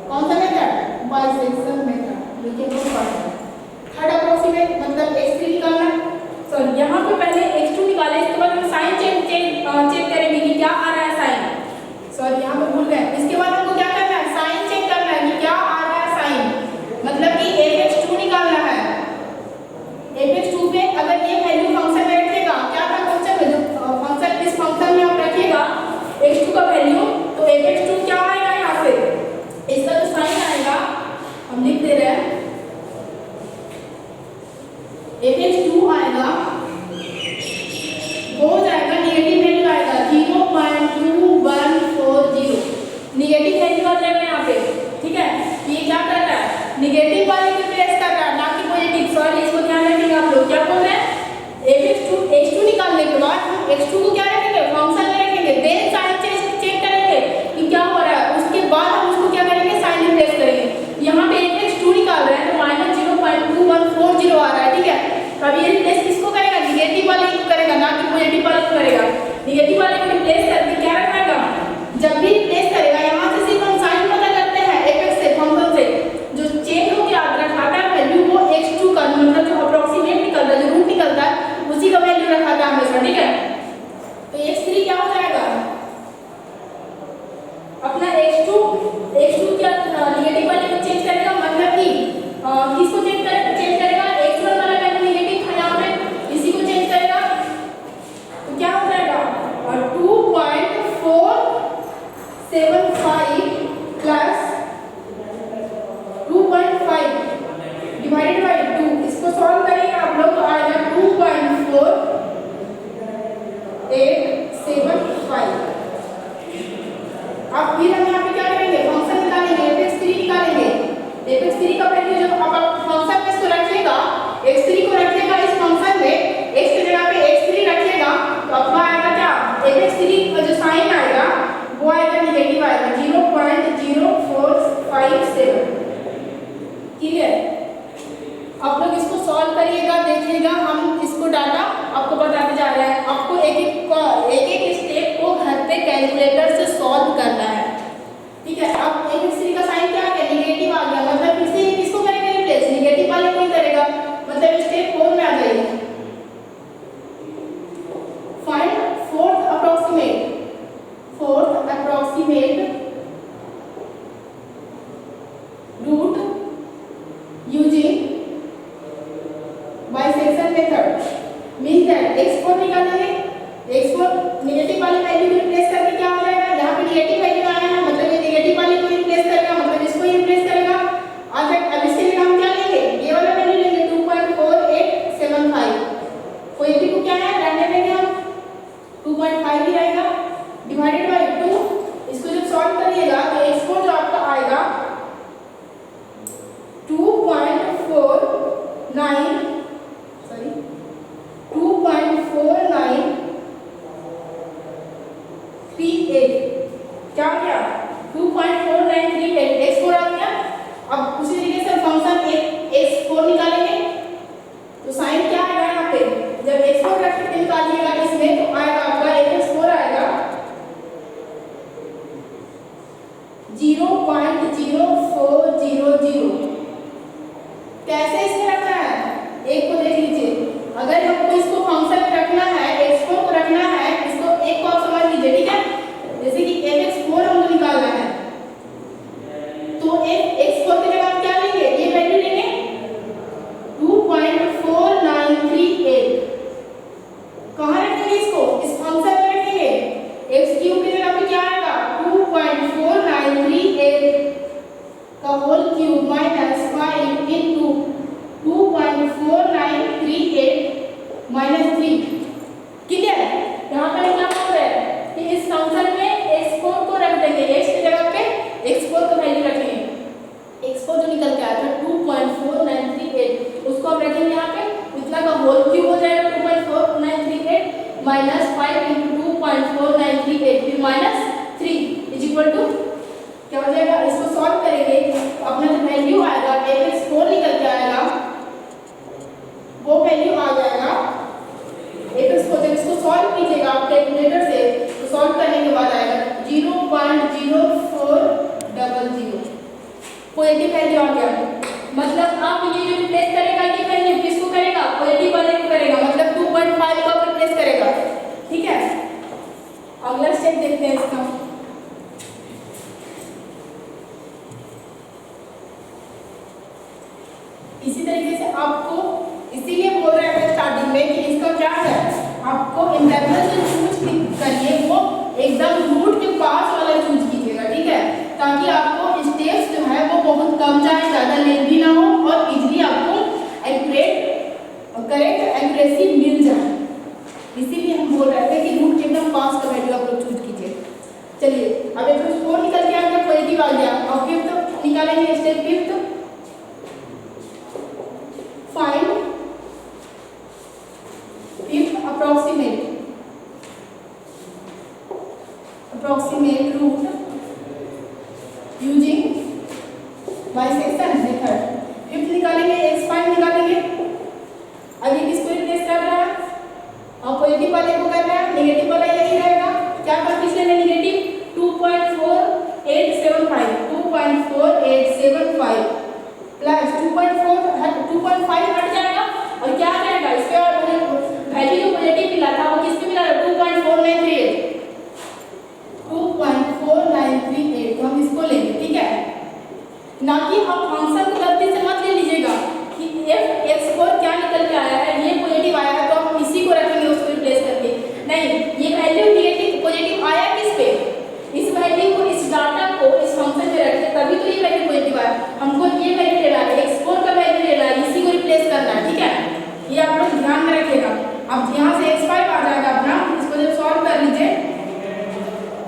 कौन सा मेथड, बाइसेक्शन मेथड। देखिए थर्ड अप्रोक्सीमेट मतलब x3 निकालना। सॉरी यहाँ पे पहले x2 निकाले, इसके बाद हम साइन चेक करेंगे कि क्या आ रहा है साइन। सॉरी यहाँ पे भूल गए, इसके बाद हमको क्या करना है, साइन चेक करना है कि क्या आ रहा है साइन, मतलब कि fx2 निकालना है। fx2 पे अगर ये वैल्यू फंक्शन में रखिएगा, क्या था फंक्शन में, जो फंक्शन इस फंक्शन में आप रखिएगा x2 का वैल्यू, तो fx2 क्या आएगा, यहाँ से इसका जो साइन आएगा हम लिख दे रहे हैं, fx2 आएगा हो जाएगा नेगेटिव वैल्यू आएगा 0.2140, नेगेटिव वैल्यू आ जाएगा यहाँ पे, ठीक है। ये क्या कर रहा है, नेगेटिव वाले को प्लेस कर रहा है, ना कि पॉजिटिव। सॉरी इसको ध्यान रखिएगा आप लोग, क्या बोल रहे हैं, x2 निकालने के बाद हम x2 को क्या रखेंगे, फंक्शन में रखेंगे, देन साइन चेक करेंगे कि क्या हो रहा है, उसके बाद हम उसको क्या करेंगे, साइन रिप्लेस करेंगे। यहाँ पे fx2 निकाल रहे हैं तो -0.2140 आ रहा है, ठीक है। अब ये रिप्लेस किसको करेगा, नेगेटिव वाले को करेगा, ना कि पॉजिटिव वाले को करेगा। नेगेटिव वाले को रिप्लेस करके क्या रखेगा, जब भी रिप्लेस करेगा यहाँ से सिर्फ हम साइन पता करते हैं fx से, फंक्शन से जो चेंज हो गया रखाता है वैल्यू वो x2 का, मतलब जो अप्रोक्सीमेट निकलता है, जो रूट निकलता है उसी का वैल्यू रखाता है हमेशा, ठीक है। तो x3 क्या हो जाएगा अपना x2 क्या नेगेटिव वाले को चेंज करेगा, मतलब कि किसको चेंज करेगा, x1 वाला वैल्यू नेगेटिव था यहाँ पे, इसी को चेंज करेगा। तो क्या हो जाएगा, और 2.475 प्लस 2.5 डिवाइडेड बाई 2, इसको सॉल्व करेंगे आप लोग तो आएगा 2.4875। अब फिर हम यहाँ पे क्या करेंगे, फंक्शन निकालेंगे, fx3 निकालेंगे। fx3 का वैल्यू जब आप फंक्शन में इसको रखिएगा, x3 को रखिएगा इस फंक्शन में, x की जगह पे x3 रखिएगा तो आपका आएगा क्या, fx3 का जो साइन आएगा वो आएगा नेगेटिव आएगा 0.0457। क्लियर। आप लोग इसको सॉल्व करिएगा, देखिएगा हम इसको डाटा आपको बताते जा रहे हैं। आपको एक एक स्टेप को घर पे कैलकुलेटर से सॉल्व करना है, ठीक है। अब fx3 का साइन क्या आ गया, नेगेटिव आ गया, मतलब फिर से किसको करेंगे रिप्लेस, नेगेटिव वाले को ही करेगा, मतलब स्टेप 4 में आ जाएगा। Find fourth approximate root using bisection method. Means that x4 निकालेंगे, x4 नेगेटिव वाली वैल्यू को रिप्लेस करके क्या हो जाएगा, यहाँ पे नेगेटिव वैल्यू आया है मतलब ये नेगेटिव वाली को रिप्लेस करेगा, मतलब इसको ही रिप्लेस करेगा। अब इसके लिए हम क्या लेंगे, ये वाला वैल्यू लेंगे 2.4875, पॉजिटिव को क्या है रहने देंगे हम, 2.5 ही रहेगा, डिवाइडेड बाई 2। इसको जब सॉल्व करिएगा तो x4 जो आपका आएगा 2 इसको इस फंक्शन में रखेंगे, एक्स क्यूब की जगह पे क्या आएगा 2.4938 का whole cube minus 5 into 2.4938 minus 3। Clear? यहाँ पे क्या बोल रहे हैं कि इस फंक्शन में x4 को रख देंगे, x की जगह पे x4 का वैल्यू रखेंगे। x4 जो निकल के आया था 2.4938 उसको हम रखेंगे यहाँ पे, इतना का होल क्यूब हो जाएगा 2.4938 माइनस 5 इंटू 2.4938 फिर माइनस 3 इज इक्वल टू क्या हो जाएगा। इसको सॉल्व करेंगे तो अपना जो वैल्यू आएगा x4 निकल के आएगा, वो वैल्यू आ जाएगा x को जब इसको सॉल्व कीजिएगा आप कैलकुलेटर से तो सॉल्व करने के बाद आएगा 0.0400 पॉजिटिव वैल्यू आ गया। मतलब आप ये जो रिप्लेस करेगा ये वैल्यू किसको करेगा, पॉजिटिव वाले को करेगा, मतलब 2.5 को रिप्लेस करेगा। ठीक है, अगला स्टेप देखते हैं इसका। इसी तरीके से आपको इसीलिए बोल रहे हैं स्टार्टिंग में कि इसका क्या है, आपको इंटरवल जो चूज करिए वो एकदम रूट के पास वाला चूज कीजिएगा। ठीक है, ताकि आपको स्टेप्स जो है वो बहुत कम जाए, ज़्यादा लेंदी ना हो और इजीली आपको करेक्ट एक्यूरेसी मिल जाए। इसीलिए हम बोल रहे थे कि रूट के एकदम पास का वैल्यू आप लोग चूज कीजिए। चलिए अब x4 निकल के आ गया, पॉजिटिव आ गया। अब फिफ्थ निकालेंगे, step fifth, find fifth approximate root using bisection method. Fifth निकालेंगे, x5 निकालेंगे। अभी किसको रिप्लेस कर रहा है, और पॉजिटिव वाले को कर रहा है, नेगेटिव वाला यही रहेगा। क्या कर किसने नेगेटिव 2.4875 प्लस 2.5 हट जाएगा और क्या आ जाएगा, इसका वैल्यू जो पॉजिटिव मिला था वो किसमें मिला था 2.4938 तो हम इसको लेंगे। ठीक है, ना कि आप फंक्शन को गलती से मत ले लीजिएगा कि x4 क्या निकल के आया है, ये पॉजिटिव आया है तो हम इसी को रखेंगे उसको रिप्लेस करके। नहीं, ये वैल्यू नेगेटिव पॉजिटिव आया किस पे, इस वैल्यू को, इस डाटा को इस फंक्शन में रखें तभी तो ये वैल्यू पॉजिटिव आया। हमको ये वैल्यू लेना है, x4 का वैल्यू लेना है, इसी को रिप्लेस करना है। ठीक है, ये आप लोग ध्यान में रखिएगा। अब यहाँ से x5 आ जाएगा अपना, इसको जब सॉल्व कर लीजिए,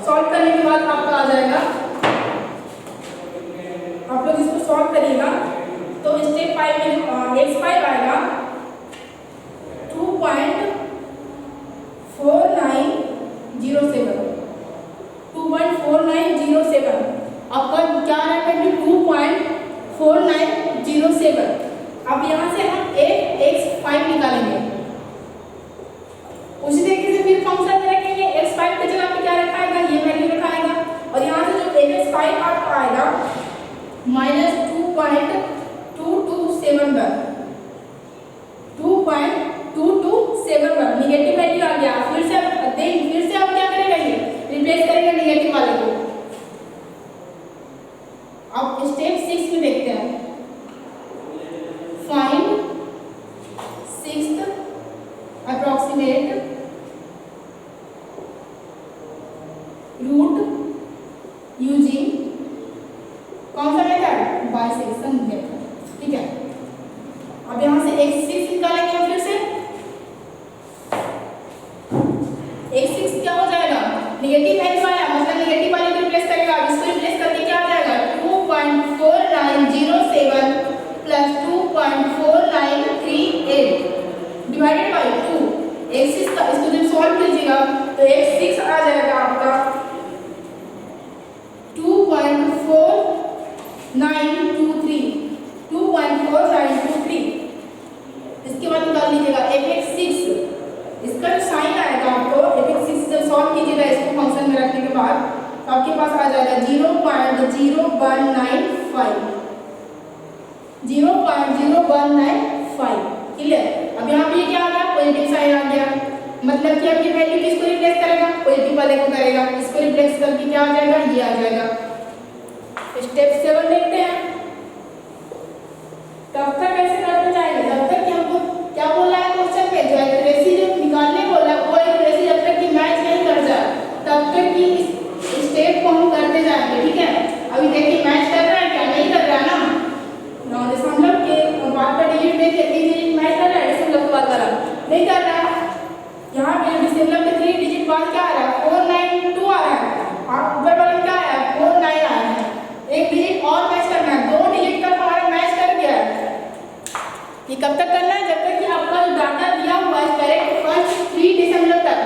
सॉल्व करने के बाद आपका आ जाएगा, आप लोग इसको सॉल्व करिएगा तो स्टेप 5 में x5 आएगा 2.4907 आपका क्या है वैल्यू 2.4907। अब यहाँ से हम x5 निकालेंगे, उसी तरीके से फिर फंक्शन में रखेंगे, x5 की जगह पे क्या रखाएगा, ये वैल्यू रखाएगा और यहाँ से जो x5 आपका आएगा माइनस 2.2271 निगेटिव वैल्यू आ गया। फिर से आप क्या करेगा, ये रिप्लेस करेगा निगेटिव वाले को। अब स्टेप 6 में देखते हैं, find sixth approximate root using कौन सा मेथड, बाइसेक्शन मेथड। ठीक है, अब यहाँ से x6 निकालेंगे, फिर से x6 क्या हो जाएगा, नेगेटिव वैल्यू आया मतलब नेगेटिव वाले को रिप्लेस करेगा। अब इसको रिप्लेस करके क्या आ जाएगा 2.4907 प्लस 2.4938 डिवाइडेड बाई 2। x6 का इसको जब सॉल्व कीजिएगा तो x6 आ जाएगा आपका 2.4923। इसके बाद निकाल लीजिएगा fx6, इसका जो साइन आएगा आपको fx6 जब सॉल्व कीजिएगा इसको फंक्शन में रखने के बाद तो आपके पास आ जाएगा 0.0195। क्लियर? अब यहाँ पे क्या आ गया, पॉजिटिव साइन आ गया, मतलब कि अब ये वैल्यू किसको रिप्लेस करेगा, पॉजिटिव वाले को करेगा। इसको रिप्लेस करके क्या आ जाएगा, ये आ जाएगा। स्टेप 7 देखते हैं, तब तक कैसे करते जाएंगे, जब तक कि हमको क्या बोला है क्वेश्चन में, जो एक्यूरेसी जो निकालने बोला है वो एक्यूरेसी कब तक करना है? जब तक कि आपका जो डाटा दिया हुआ है करेक्ट फर्स्ट 3 दशमलव तक,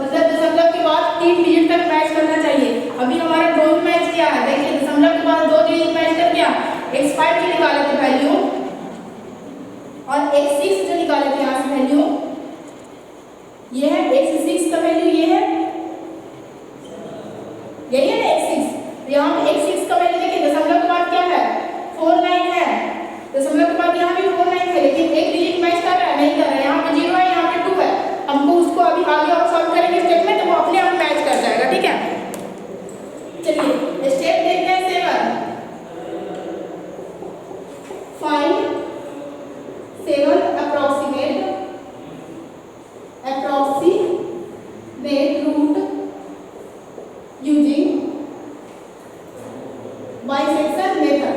मतलब दशमलव के बाद 3 डिजिट तक मैच करना चाहिए। अभी हमारा 2 मैच किया है, देखिए दशमलव के बाद 2 डिजिट मैच कर गया। x5 की निकाले थे वैल्यू और x6 जो निकाले थे यहाँ से वैल्यू, ये है x6 का वैल्यू, ये है यही है ना x6। तो यहाँ पे x6 का वैल्यू देखिए दशमलव के बाद क्या है 49 है, दशमलव के बाद यहाँ भी 49 है, लेकिन एक डिजिट मैच कर रहा है नहीं कर रहा है, यहाँ पे 0 है यहाँ पे 2 है। हमको उसको अभी आगे और सॉल्व करेंगे स्टेप में, तो वो अपने आप मैच कर जाएगा, ठीक है। चलिए स्टेप देखते हैं 7। Find 7 approximate root using bisection method.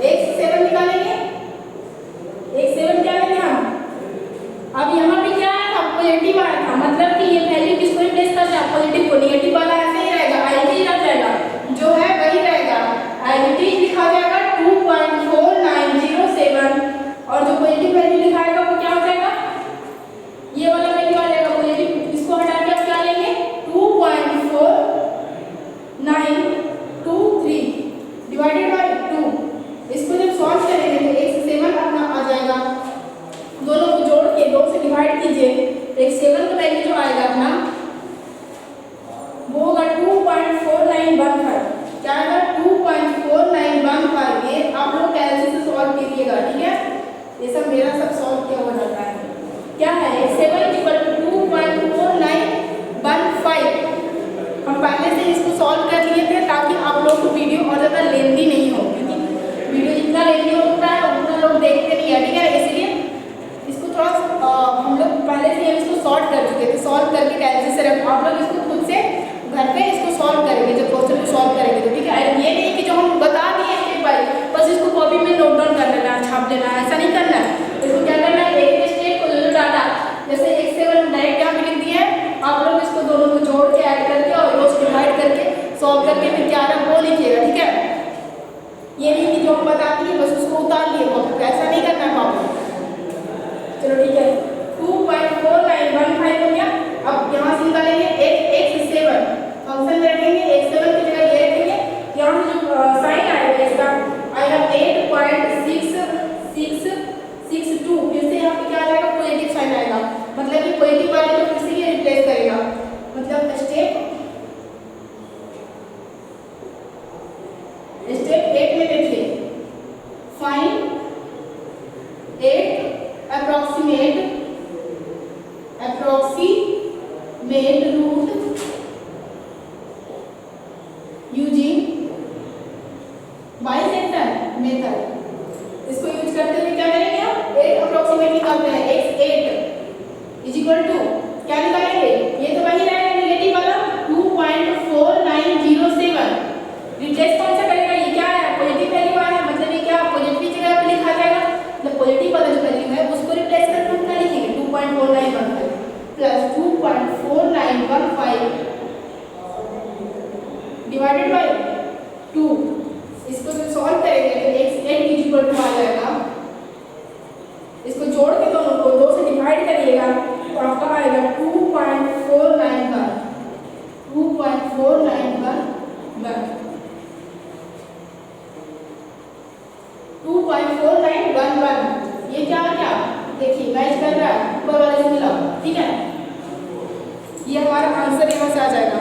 x7 निकालेंगे, x7 क्या लेंगे हम? अब यहाँ पे क्या आया था? पॉजिटिव आया था, मतलब कि ये वैल्यू किसको रिप्लेस कर रहा है? पॉजिटिव को। नेगेटिव वाला ऐसे ही रहेगा, आईटी रह जाएगा, जो है वही रहेगा, आईटी लिखा जाएगा 2.4907 और जो पॉजिटिव वैल्यू लिखाएगा वो क्या हो जाएगा? ये वाला वैल्यू आ जाएगा पॉजिटिव। इसको हटा के आप क्या लेंगे? 2.4923 डिवाइडेड बाय 2। इसको जब सॉल्व करेंगे तो x7 अपना आ जाएगा, दोनों को जोड़ के 2 से डिवाइड कीजिए, x7 का वैल्यू जो आएगा अपना वो होगा 2.4915। क्या आएगा? 2.4915। ये आप लोग कैलकुलेशन से सॉल्व कीजिएगा, ठीक है। ये सब मेरा सब सॉल्व किया हो जाता है। क्या है? x7 2.4915। हम पहले से इसको सॉल्व कर लिए थे ताकि आप लोग को वीडियो और ज़्यादा लेंदी नहीं हो, क्योंकि वीडियो जितना लेंदी होता है उतना लोग देखते नहीं है, ठीक है। इसलिए इसको थोड़ा हम लोग पहले से इसको सॉल्व कर चुके थे, सॉल्व करके कैलकुलेशन से रख, आप लोग इसको खुद से घर पे इसको सॉल्व करेंगे जब क्वेश्चन को सॉल्व करेंगे तो, ठीक है। ये नहीं कि जो हम बता दिए स्टेप बाय बस इसको कॉपी में नोट डाउन कर लेना है, छाप लेना है, ऐसा नहीं करना है। इसको क्या करना है? एक स्टेप को जो डाटा जैसे x7 डायरेक्ट यहाँ पे लिख दिया है, आप लोग इसको दोनों को जोड़ के ऐड करके और रोज डिवाइड करके सॉल्व करके फिर क्या आ रहा है वो लिखिएगा, ठीक है। ये नहीं कि जो हम बता दिए बस उसको उतार लिए कॉपी पे, ऐसा नहीं करना है कॉपी। चलो ठीक है, 2.4915 हो गया। अब यहाँ से निकालेंगे x7 फंक्शन में रखेंगे, x7 की जगह ये रखेंगे, यहाँ से जो साइन आएगा इसका आएगा 8.6662। फिर से यहाँ पे क्या आ जाएगा? पॉजिटिव साइन आएगा, मतलब कि पॉजिटिव वाले को फिर से ये रिप्लेस करेगा। मतलब स्टेप 8 में देखिए, find 8 approximate root using bisection method. इसको यूज करते हुए क्या करेंगे? हम 8 अप्रोक्सीमेट निकालते हैं, x8 इज इक्वल टू क्या निकालेंगे? ये तो वही रहेगा नेगेटिव वाला 2.4907। रिप्लेस कौन सा करेगा? ये क्या है? पॉजिटिव वैल्यू आया, मतलब ये क्या पॉजिटिव की जगह पे लिखा जाएगा, मतलब पॉजिटिव वाला जो वैल्यू है उसको रिप्लेस करके हम क्या लिखेंगे? 2.4915 प्लस 2.4915 डिवाइडेड बाय 2। इसको जब सॉल्व करेंगे तो x8 इज इक्वल टू आ जाएगा, इसको जोड़ के दोनों को 2 से डिवाइड करिएगा तो आपका आएगा 2.491 2.4911। ये क्या आ गया? देखिए मैच कर रहा है, ऊपर वाले से मिला, ठीक है। ये हमारा आंसर यहाँ से आ जाएगा,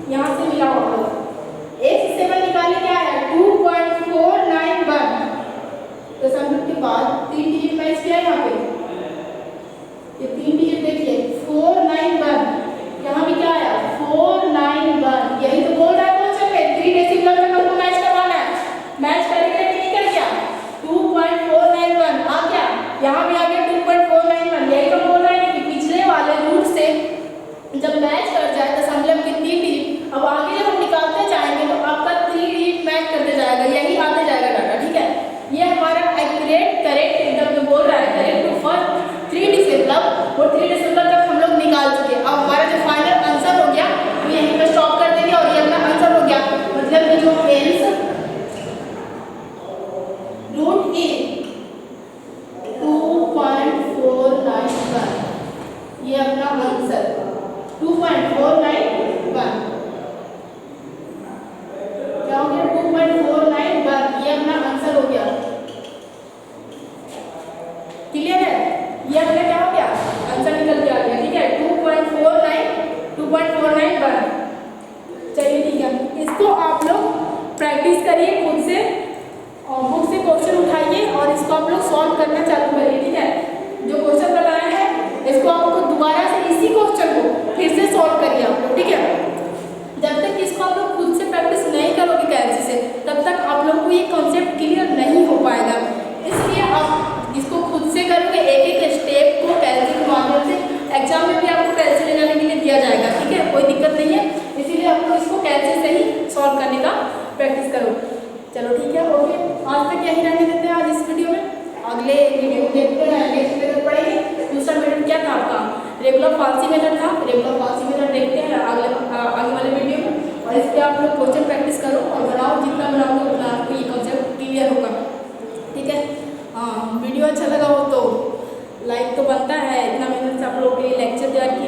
यहाँ से मिला होगा। x7 निकाले क्या है? 2.491। दशमलव के बाद 3 डिजिट मैच किया यहाँ पे, ये 3 डिजिट देखिए 491, यहाँ भी क्या आया? 491। यही तो बोल रहा है क्वेश्चन में 3 डेसिमल में हमको मैच करवाना है। मैच करेंगे नहीं कर क्या? 2.491 आ गया, यहाँ भी आ गया 2.491। यही तो बोल रहा है कि पिछले वाले रूट से जब मैच कर जाए दशमलव की 3 डिजिट, अब आगे जब हम निकालते जाएंगे तो आपका 3 डिजिट मैच अपना आंसर 2.491 क्या हो गया 2.491 ये अपना आंसर हो गया। क्लियर है, ये अपना क्या हो गया आंसर निकल के आ गया। ठीक है 2.491। चलिए ठीक है, इसको आप लोग प्रैक्टिस करिए खुद से और बुक से क्वेश्चन उठाइए और इसको आप लोग सॉल्व करना चालू करिए। ठीक है, जो क्वेश्चन बताए हैं इसको आपको दोबारा से इसी क्वेश्चन को फिर से सॉल्व करिए आप लोग। ठीक है, जब तक इसको आप लोग खुद से प्रैक्टिस नहीं करोगे कैलसी से तब तक आप लोग को ये कॉन्सेप्ट क्लियर नहीं हो पाएगा। इसलिए आप इसको खुद से करोगे एक एक स्टेप को कैलसी के माध्यम से। एग्जाम में भी आपको कैलसी ले जाने के लिए दिया जाएगा। ठीक है, कोई दिक्कत नहीं है, इसीलिए आप लोग इसको कैलसी से ही सॉल्व करने का प्रैक्टिस करो। चलो ठीक है, ओके, आज तक यही रहने देते हैं आज इस वीडियो में। अगले वीडियो में देखते हैं नेक्स्ट मेथड पढ़ेंगे। दूसरा मेथड क्या था आपका रेगुलर फाल्सी मेथड था। रेगुलर फाल्सी मेथड देखते हैं आगे वाले वीडियो में। और इस पर आप लोग क्वेश्चन प्रैक्टिस करो और बनाओ, जितना बनाओगे उतना आपको ये कॉन्सेप्ट क्लियर होगा। ठीक है, हाँ वीडियो अच्छा लगा हो तो लाइक तो बनता है, इतना मेहनत से आप लोगों के लिए लेक्चर तैयार किया